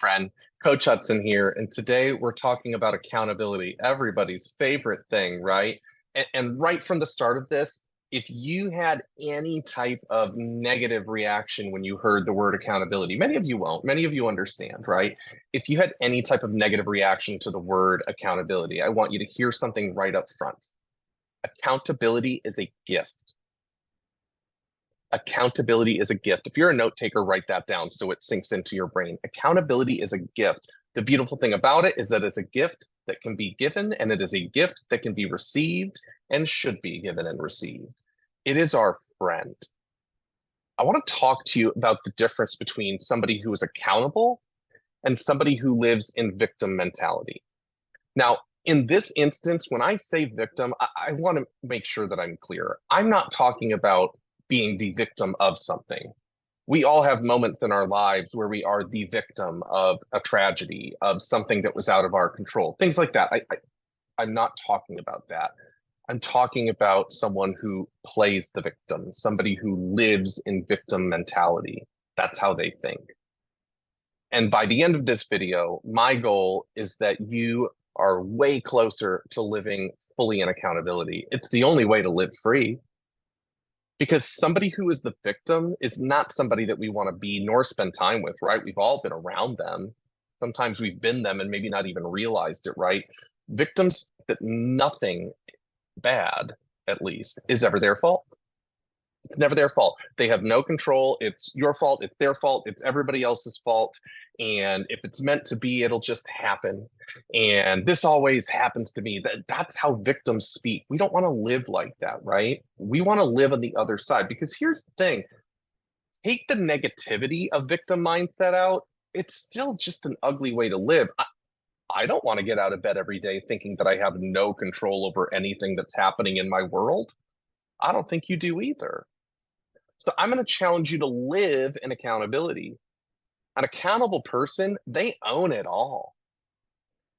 friend. Coach Hudson here, and today we're talking about accountability, everybody's favorite thing, right? And right from the start of this, if you had any type of negative reaction when you heard the word accountability, many of you won't, many of you understand, right? If you had any type of negative reaction to the word accountability, I want you to hear something right up front. Accountability is a gift. Accountability is a gift. If you're a note taker, write that down so it sinks into your brain. Accountability is a gift. The beautiful thing about it is that it's a gift that can be given, and it is a gift that can be received and should be given and received. It is our friend. I want to talk to you about the difference between somebody who is accountable and somebody who lives in victim mentality. Now, in this instance, when I say victim, I want to make sure that I'm clear. I'm not talking about being the victim of something. We all have moments in our lives where we are the victim of a tragedy, of something that was out of our control, things like that. I'm not talking about that. I'm talking about someone who plays the victim, somebody who lives in victim mentality. That's how they think. And by the end of this video, my goal is that you are way closer to living fully in accountability. It's the only way to live free. Because somebody who is the victim is not somebody that we want to be nor spend time with, right? We've all been around them. Sometimes we've been them and maybe not even realized it, right? Victims that nothing bad, at least, is ever their fault. It's never their fault. They have no control. It's your fault. It's their fault. It's everybody else's fault. And if it's meant to be, it'll just happen. And this always happens to me. That's how victims speak. We don't want to live like that, right? We want to live on the other side because here's the thing. Take the negativity of victim mindset out. It's still just an ugly way to live. I don't want to get out of bed every day thinking that I have no control over anything that's happening in my world. I don't think you do either. So I'm going to challenge you to live in accountability. An accountable person, they own it all.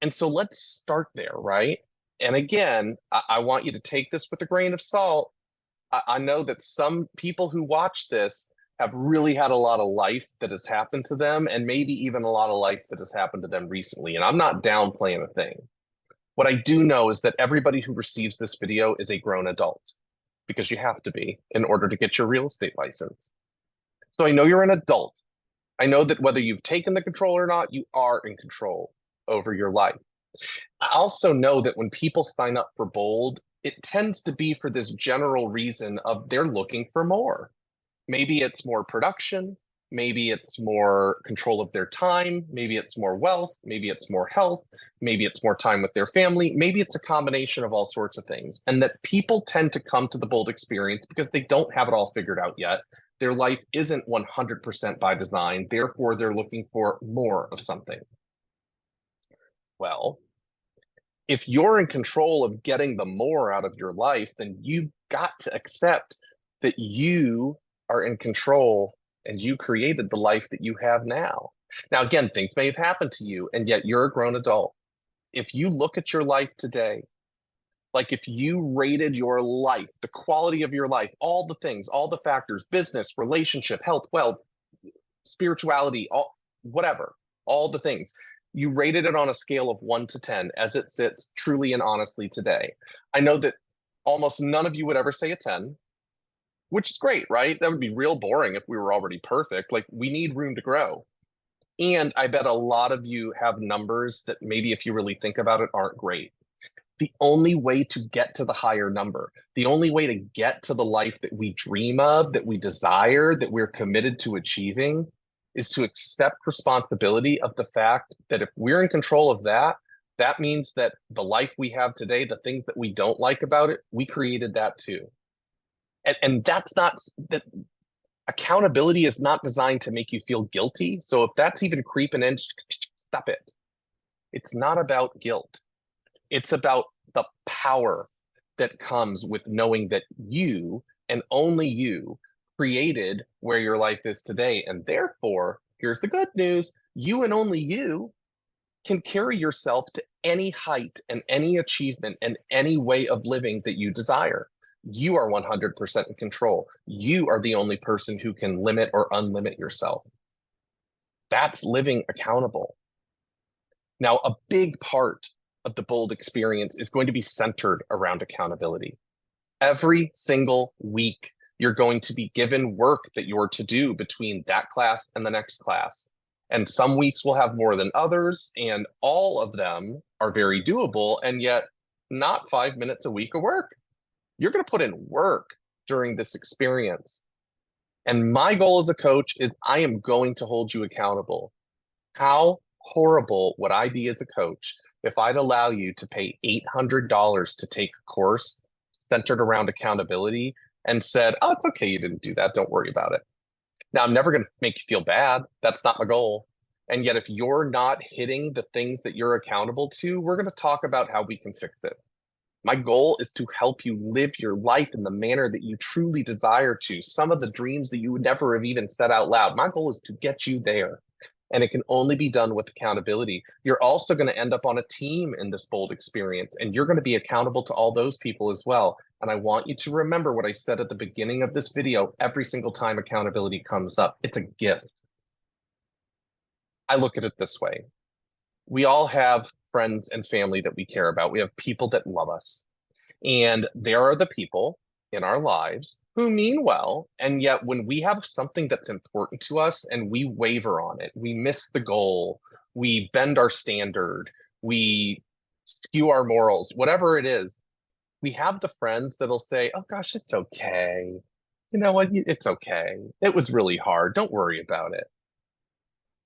And so let's start there, right? And again, I want you to take this with a grain of salt. I know that some people who watch this have really had a lot of life that has happened to them, and maybe even a lot of life that has happened to them recently. And I'm not downplaying a thing. What I do know is that everybody who receives this video is a grown adult because you have to be in order to get your real estate license. So I know you're an adult. I know that whether you've taken the control or not, you are in control over your life. I also know that when people sign up for Bold, it tends to be for this general reason of they're looking for more. Maybe it's more production. Maybe it's more control of their time. Maybe it's more wealth. Maybe it's more health. Maybe it's more time with their family. Maybe it's a combination of all sorts of things. And that people tend to come to the Bold experience because they don't have it all figured out yet. Their life isn't 100% by design. Therefore, they're looking for more of something. Well, if you're in control of getting the more out of your life, then you've got to accept that you are in control and you created the life that you have now. Now, again, things may have happened to you, and yet you're a grown adult. If you look at your life today, like if you rated your life, the quality of your life, all the things, all the factors, business, relationship, health, wealth, spirituality, all whatever, all the things, you rated it on a scale of 1 to 10 as it sits truly and honestly today. I know that almost none of you would ever say a 10, which is great, right? That would be real boring if we were already perfect. Like we need room to grow. And I bet a lot of you have numbers that maybe if you really think about it aren't great. The only way to get to the higher number, the only way to get to the life that we dream of, that we desire, that we're committed to achieving is to accept responsibility of the fact that if we're in control of that, that means that the life we have today, the things that we don't like about it, we created that too. And that's not that accountability is not designed to make you feel guilty. So if that's even creeping in, stop it. It's not about guilt. It's about the power that comes with knowing that you and only you created where your life is today. And therefore, here's the good news, you and only you can carry yourself to any height and any achievement and any way of living that you desire. You are 100% in control. You are the only person who can limit or unlimit yourself. That's living accountable. Now, a big part of the Bold experience is going to be centered around accountability. Every single week, you're going to be given work that you're to do between that class and the next class. And some weeks will have more than others, and all of them are very doable, and yet not 5 minutes a week of work. You're going to put in work during this experience. And my goal as a coach is I am going to hold you accountable. How horrible would I be as a coach if I'd allow you to pay $800 to take a course centered around accountability and said, oh, it's okay, you didn't do that. Don't worry about it. Now, I'm never going to make you feel bad. That's not my goal. And yet, if you're not hitting the things that you're accountable to, we're going to talk about how we can fix it. My goal is to help you live your life in the manner that you truly desire to, some of the dreams that you would never have even said out loud. My goal is to get you there. And it can only be done with accountability. You're also going to end up on a team in this Bold experience, and you're going to be accountable to all those people as well. And I want you to remember what I said at the beginning of this video every single time accountability comes up. It's a gift. I look at it this way. We all have friends and family that we care about. We have people that love us. And there are the people in our lives who mean well. And yet, when we have something that's important to us and we waver on it, we miss the goal, we bend our standard, we skew our morals, whatever it is, we have the friends that'll say, oh gosh, it's okay. You know what? It's okay. It was really hard. Don't worry about it.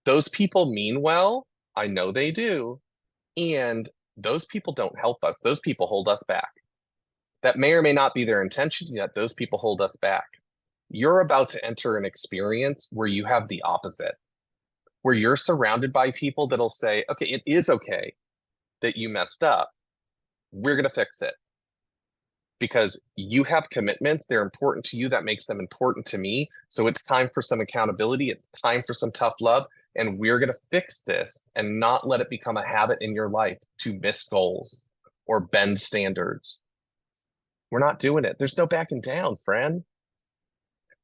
Those people mean well. I know they do. And those people don't help us. Those people hold us back. That may or may not be their intention, yet those people hold us back. You're about to enter an experience where you have the opposite, where you're surrounded by people that'll say, okay, it is okay that you messed up. We're going to fix it. Because you have commitments, they're important to you, that makes them important to me. So it's time for some accountability, it's time for some tough love, and we're going to fix this and not let it become a habit in your life to miss goals or bend standards. We're not doing it. There's no backing down, friend.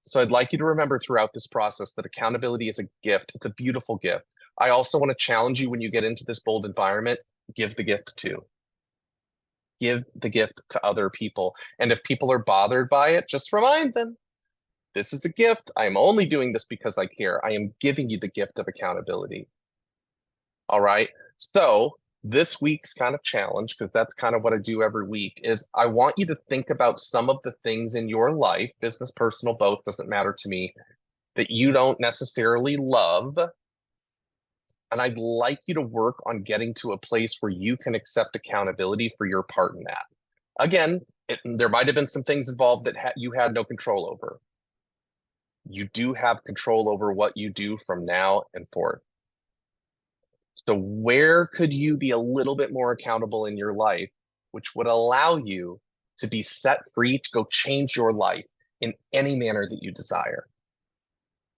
So I'd like you to remember throughout this process that accountability is a gift. It's a beautiful gift. I also want to challenge you when you get into this Bold environment, give the gift too. Give the gift to other people. And if people are bothered by it, just remind them, this is a gift. I am only doing this because I care. I am giving you the gift of accountability. All right. So this week's kind of challenge, because that's kind of what I do every week, is I want you to think about some of the things in your life, business, personal, both, doesn't matter to me, that you don't necessarily love. And I'd like you to work on getting to a place where you can accept accountability for your part in that. Again, there might have been some things involved that you had no control over. You do have control over what you do from now and forth. So where could you be a little bit more accountable in your life, which would allow you to be set free to go change your life in any manner that you desire?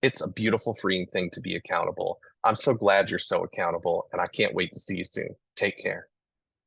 It's a beautiful, freeing thing to be accountable. I'm so glad you're so accountable, and I can't wait to see you soon. Take care.